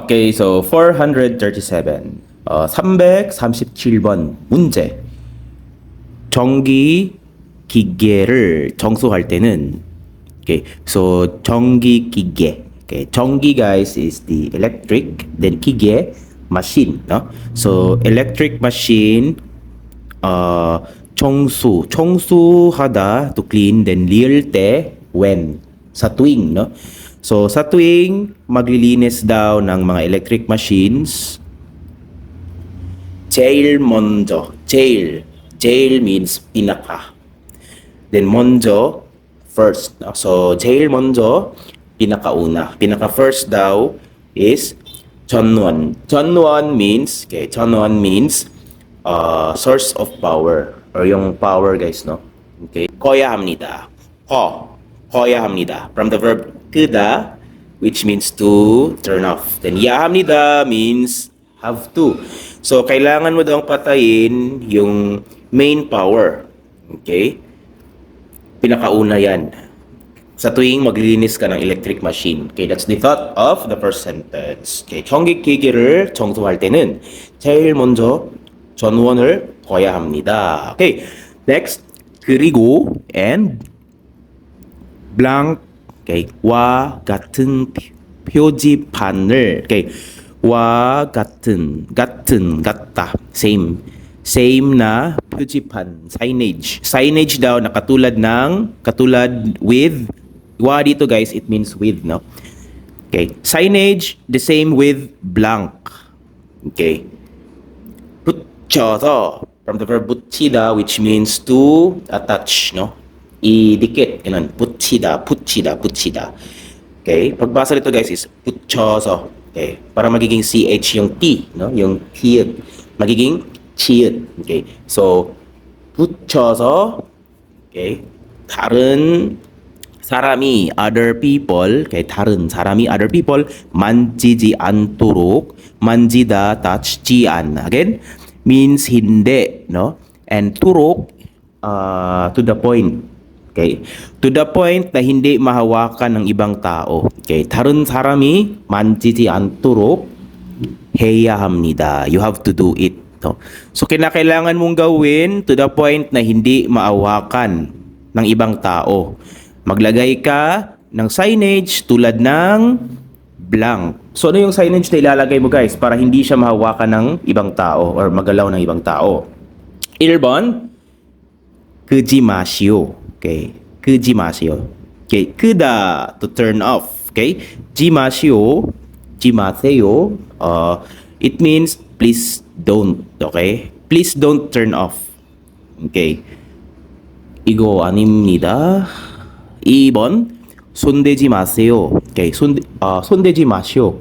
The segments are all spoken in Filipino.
Okay, so 437. 337번 문제. 전기 기계를 청소할 때는 okay, so 전기 기계. Okay, 전기 guys is the electric, then 기계 machine, no? So electric machine 청소하다 to clean, then liir te when sa tuwing, no? So sa tuwing maglilinis daw ng mga electric machines, 제일 먼저, 제일 means pinaka. Then 먼저, first. No? So 제일 먼저, pinakauna. Pinaka first daw is 전원. 전원 means, okay, 전원 means source of power or yung power guys, no? Okay. 꺼야 합니다. 꺼야 합니다. From the verb 끄다, which means to turn off. Then ya 합니다 means have to. So kailangan mo daw patayin yung main power. Okay? Pinakauna yan. Sa tuwing maglilinis ka ng electric machine. Okay, that's the thought of the first sentence. Okay, 전기기기를 청소할 때는 제일 먼저 전원을 꺼야 합니다. Okay, next. 그리고 and blank. Okay, 와 같은 표지판을. Okay, 와 같은 같다. Same na 표지판, signage daw na katulad with wa dito guys, it means with, no? Okay, signage the same with blank. Okay, 붙여서 from the verb 붙이다, which means to attach, no? idikit, ganun, 붙이다. Okay, pagbasa nito guys is 붙여서. Okay, para magiging ch yung t, no? Yung t magiging 치읓. Okay. So 붙여서 okay. 다른 사람이 other people, okay. 다른 사람이 other people 만지지 않도록, 만지다 touch지 않. Again, means hindi, no? And turok to the point. Okay. To the point na hindi mahawakan ng ibang tao. Okay. 다른 사람이 만지지 않도록 해야 합니다. You have to do it. So kinakailangan mong gawin to the point na hindi maawakan ng ibang tao. Maglagay ka ng signage tulad ng blank. So ano yung signage na ilalagay mo guys para hindi siya mahawakan ng ibang tao or magalaw ng ibang tao? 1번 끄지 마시오. Okay, 끄지 마시오. Okay, 끄다 to turn off. Okay, 지 마시오, 지 마세요. It means please don't. Okay? Please don't turn off. Okay. 이거 아닙니다. 2번 손대지 마세요. Okay. 손대지 마시오.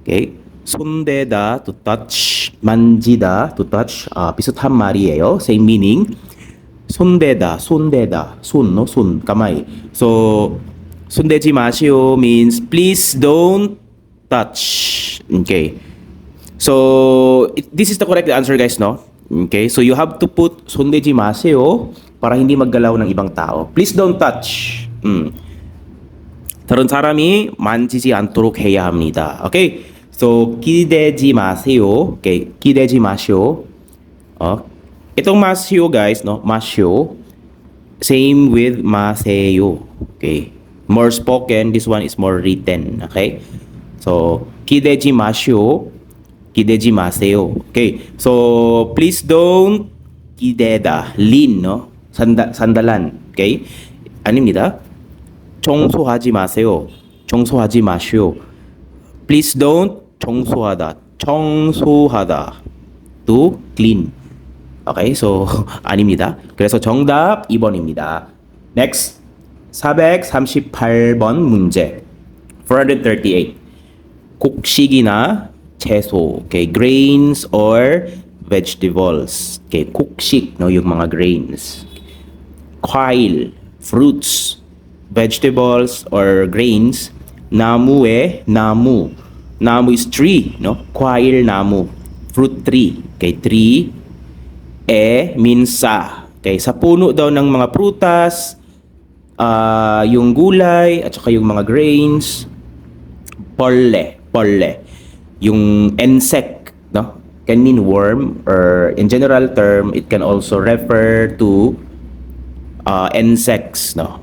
Okay. 손대다 to touch, 만지다 to touch. 비슷한 말이에요. Same meaning. 손대다. 손, no? 손, kamay. So 손대지 마시오 means please don't touch. Okay. So, this is the correct answer guys, no? Okay, so you have to put 손대지 마세요 para hindi maggalaw ng ibang tao. Please don't touch. 다른 사람이 만지지 않도록 해야 합니다. Okay, so 기대지 마세요. Okay, 기대지 마시오. Itong 마시오 guys, no? 마시오. Same with 마세요. Okay, more spoken. This one is more written. Okay, so 기대지 마시오. 기대지 마세요. Okay. So, please don't 기대다. lean, no? 산다란. Okay? 아닙니다. 청소하지 마세요. 청소하지 마시오. Please don't 청소하다. 청소하다. To clean. Okay? So, 아닙니다. 그래서 정답 2번입니다. Next. 438번 문제. 438. 곡식이나 채소, okay, grains or vegetables. Okay, 곡식, no, yung mga grains. 과일, fruits, vegetables or grains. 나무에 나무. 나무 is tree, no? 과일 나무. Fruit tree. Okay, tree. Means sa. Okay, sa puno daw ng mga prutas, yung gulay at saka yung mga grains. Polle. yung insect, no? Can mean worm, or in general term, it can also refer to insects, no?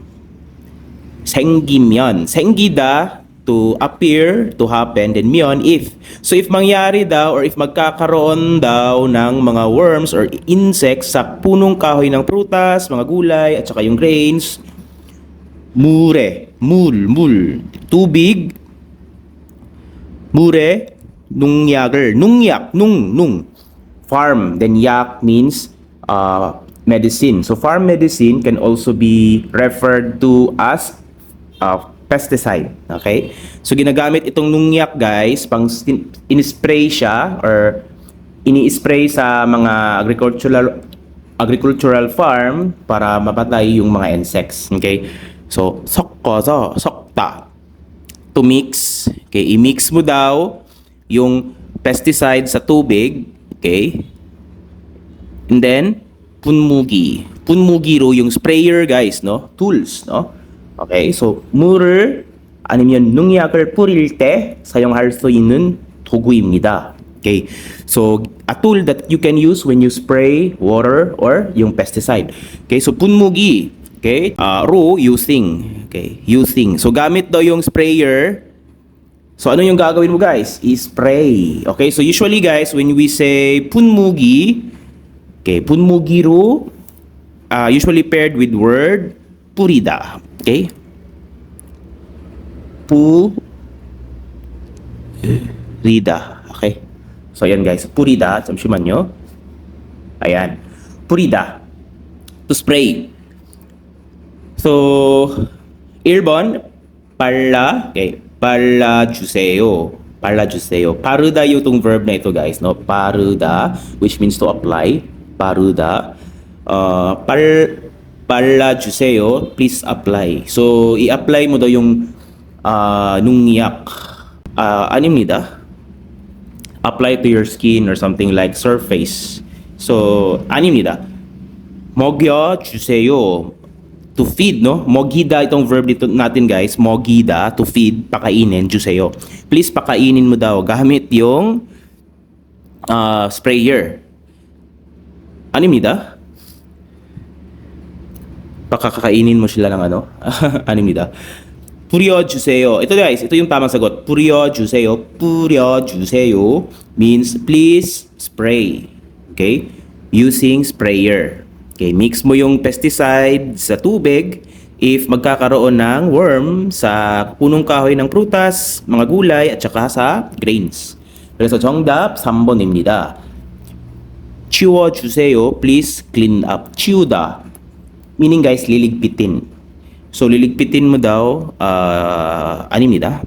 생기면, 생기다, to appear, to happen, then myon, if. So if mangyari daw or if magkakaroon daw ng mga worms or insects sa punong kahoy ng prutas, mga gulay, at saka yung grains, mure, mul, tubig, mure, nungyager, nungyak, nung, farm, then yak means medicine. So farm medicine can also be referred to as pesticide. Okay? So ginagamit itong nungyak, guys, pang in-spray siya or ini-spray sa mga agricultural farm para mapatay yung mga insects. Okay? So 섞어서, 섞다, to mix. Okay, i-mix mo daw yung pesticide sa tubig. Okay? And then punmugi. Punmugi로 yung sprayer, guys, no? Tools, no? Okay, so 물을 아니면 농약을 뿌릴 때 사용할 수 있는 도구입니다. Okay, so a tool that you can use when you spray water or yung pesticide. Okay, so punmugi. Okay, 로 using. Okay, using. So gamit daw yung sprayer. So ano yung gagawin mo, guys? I-spray. Okay, so usually, guys, when we say punmugi, okay, punmugi로 usually paired with word 뿌리다. Okay? Purida. Okay? So, ayan, guys. Purida. Samshiman nyo. Ayan. Purida. To spray. So, Ilbon, parla. Okay. Par라주세요. par라주세요. Paruda yung verb na ito, guys. No? Paruda, which means to apply. Paruda. 발라주세요. Please apply. So, i-apply mo daw yung nungyak. A닙니다. Apply to your skin or something like surface. So, a닙니다. 먹여주세요. To feed, no? 먹이다 itong verb dito natin, guys. 먹이다, to feed, pakainin, 주세요. Please pakainin mo daw gamit yung sprayer. A닙니다. Pakakainin mo sila ng ano? 아닙니다. 뿌려주세요. Ito, guys, ito yung tamang sagot. 뿌려주세요. 뿌려주세요 means please spray. Okay? Using sprayer. Okay, mix mo yung pesticide sa tubig if magkakaroon ng worm sa punong kahoy ng prutas, mga gulay, at saka sa grains. 그래서 정답 3번입니다. 치워주세요. Please clean up. 치우다. Meaning, guys, liligpitin. So, liligpitin mo daw, a닙니다.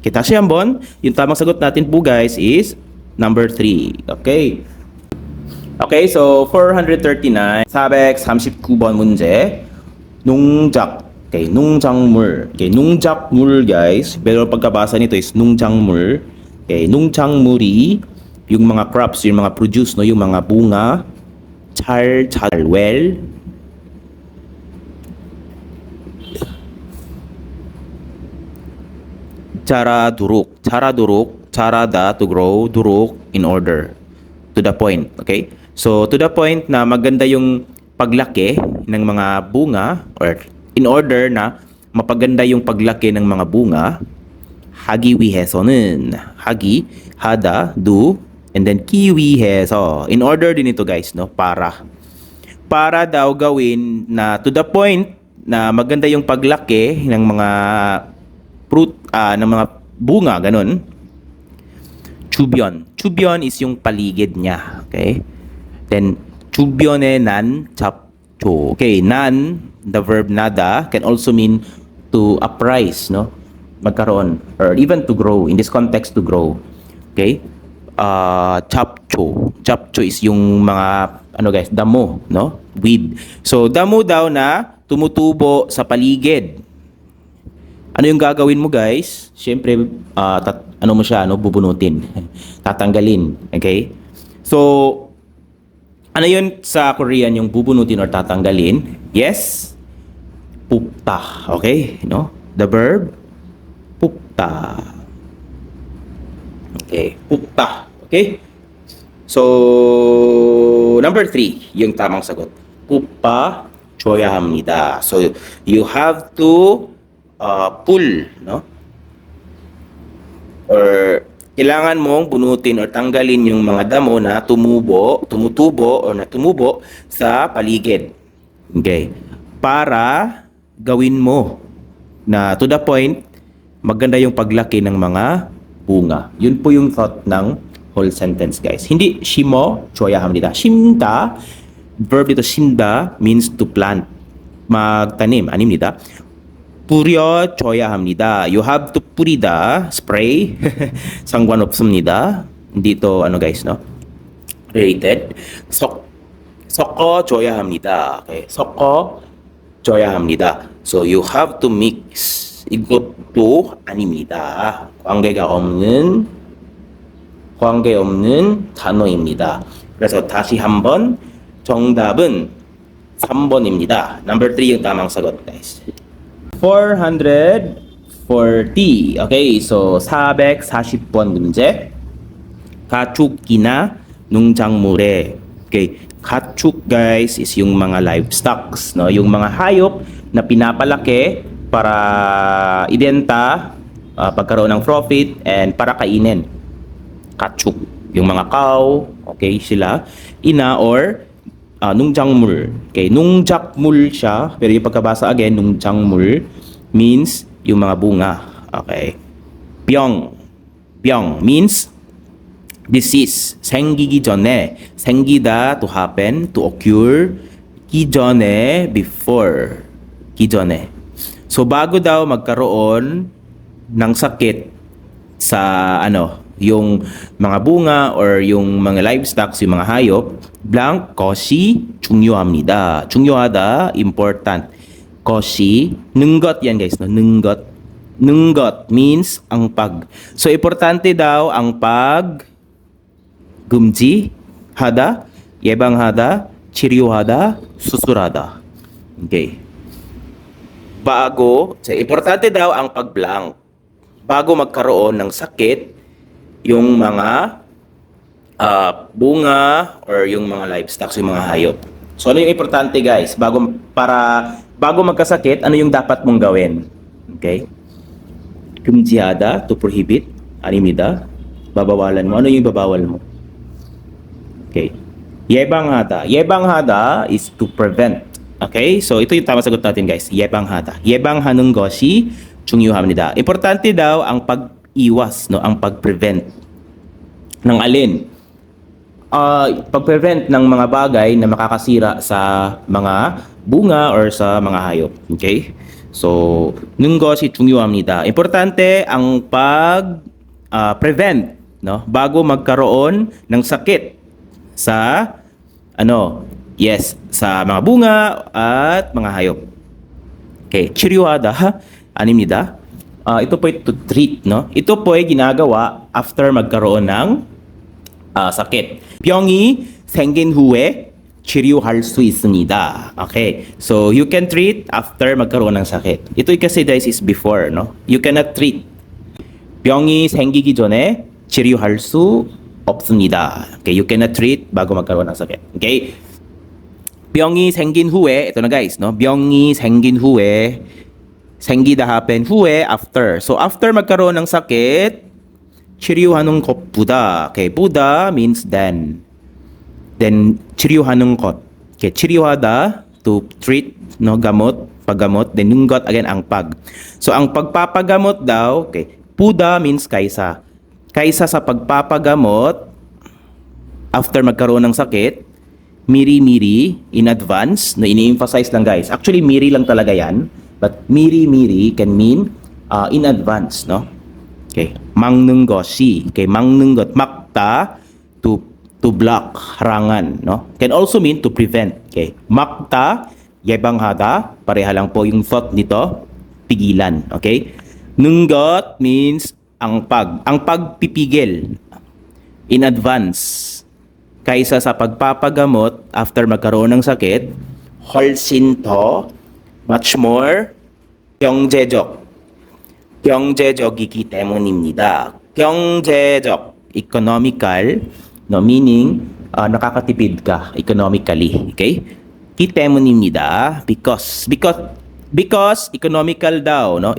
Okay, 다시 한번, yung tamang sagot natin po, guys, is number 3. Okay. Okay, so 439. 439번 문제. 농작. Okay, 농작물. Okay, 농작물, guys. Pero pagkabasa nito is 농작물. Okay, 농작물이 yung mga crops, yung mga produce, no, yung mga bunga, 잘, well, 자라다, to grow, duruk, in order, to the point. Okay, so to the point na maganda yung paglaki ng mga bunga, or in order na mapaganda yung paglaki ng mga bunga, 하기 위해서는, 하기, 하다, do, and then 기 위해서, in order din ito, guys, no, para daw gawin na to the point na maganda yung paglaki ng mga fruit, ng mga bunga, ganun. 주변 is yung paligid niya. Okay? Then, 주변에 난 잡초. Okay, nan, the verb nada, can also mean to uprise, no? Magkaroon, or even to grow. In this context, to grow. Okay? 잡초 is yung mga, guys, damo, no? Weed. So, damo daw na tumutubo sa paligid. Ano yung gagawin mo, guys? Siyempre, mo siya, bubunutin. Tatanggalin. Okay? So, ano yun sa Korean, yung bubunutin or tatanggalin? Yes? Pupta. Okay? No? The verb? Pupta. Okay, putta. Okay? So, number 3, yung tamang sagot. Pupa 줘야 합니다. So, you have to pull, no? Or kailangan mong bunutin or tanggalin yung mga damo na tumutubo o natumubo sa paligid. Okay. Para gawin mo na to the point, maganda yung paglaki ng mga bunga. Yun po yung thought ng whole sentence, guys. Hindi shimo 줘야 합니다. 심다, verb dito 심다 means to plant. magtanim, 아닙니다. 뿌려줘야 합니다. You have to 뿌리다, spray. 상관없습니다. Dito, ano guys, no? Related. 섞어줘야 합니다. Okay. 섞어줘야 합니다. So, you have to mix. 이것도 아닙니다. 관계 없는 단어입니다. 그래서 다시 한번 정답은 3번입니다. Number 3 yung tamang sagot, guys. 440. Okay, so 440번 문제. 가축이나 농작물에. Okay, 가축 guys is yung mga livestocks, no? Yung mga hayop na pinapalaki para ibenta, pagkaroon ng profit and para kainin. 가축, yung mga cow, okay, sila. Ina or 농작물. Okay, 농작물 siya, pero yung pagkabasa again, 농작물 means yung mga bunga. Okay. 병 means disease. 생기기 전에, 생기다 to happen, to occur, 기전에 before, 기전에. So bago daw magkaroon ng sakit sa yung mga bunga or yung mga livestock, yung mga hayop, blank 것이 중요합니다. 중요하다, important. 것이 능것 yan guys, no? 능것. 능것 means ang pag. So importante daw ang pag 금지하다, 예방하다, 치료하다, 수술하다. Okay. So importante daw ang pag-blank bago magkaroon ng sakit yung mga bunga or yung mga livestock, yung mga hayop. So ano yung importante guys? Bago magkasakit, ano yung dapat mong gawin? Okay? 금지하다, to prohibit, a닙니다. Babawalan mo. Ano yung babawal mo? Okay. 예방하다. 예방하다 is to prevent. Okay? So ito yung tamang sagot natin guys. 예방하다. 예방하는 것이 중요합니다. Importante daw ang pag-iwas, no? Ang pag-prevent. Ng alin? Pag-prevent ng mga bagay na makakasira sa mga bunga or sa mga hayop. Okay? So, ng 것이 중요합니다. Importante ang pag-prevent, no? Bago magkaroon ng sakit sa sa mga bunga at mga hayop. Okay, 치료하다 a닙니다. Ito po ay to treat, no? Ito po ay ginagawa after magkaroon ng sakit. 병이 생긴 후에 치료할 수 있습니다. Okay. So you can treat after magkaroon ng sakit. Ito kasi guys is before, no? You cannot treat. 병이 생기기 전에 치료할 수 없습니다. Okay, you cannot treat bago magkaroon ng sakit. Okay? 병이 생긴 후에, ito na guys, no? 병이 생긴 후에, 생기다 happen, 후에 after. So after magkaroon ng sakit, 치료하는 것보다. Okay, 보다 means then. Then 치료하는 것. Okay, 치료하다 to treat, no, gamot, paggamot, then yung got again ang pag. So ang pagpapagamot daw, okay, puda means kaysa. Kaysa sa pagpapagamot after magkaroon ng sakit, miri-miri in advance, na ini-emphasize lang guys. Actually, miri lang talaga yan, but miri-miri can mean in advance, no? Okay, 막는 것이, okay, 막는 것, 막다 to block, harangan, no? Can also mean to prevent. Okay, 막다, 예방하다, pareha lang po yung thought nito, pigilan, okay? 능것 means ang pagpipigil in advance kaysa sa pagpapagamot after magkaroon ng sakit, 훨씬 더, much more, 경제적이기 때문입니다. 경제적, economical, no, meaning nakakatipid ka economically. Okay? Ki 때문입니다. Because economical daw, no?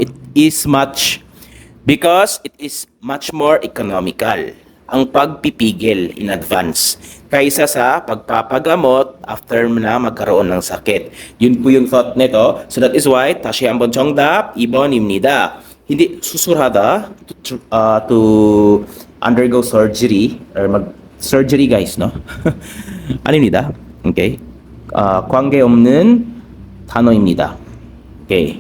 Because it is much more economical ang pagpipigil in advance kaysa sa pagpapagamot after na magkaroon ng sakit. Yun po yung thought nito. So that is why 다시 한번 정답 2번입니다. Hindi susurada to undergo surgery or surgery guys, no? 아닙니다. Okay? 관계없는 단어입니다. Okay.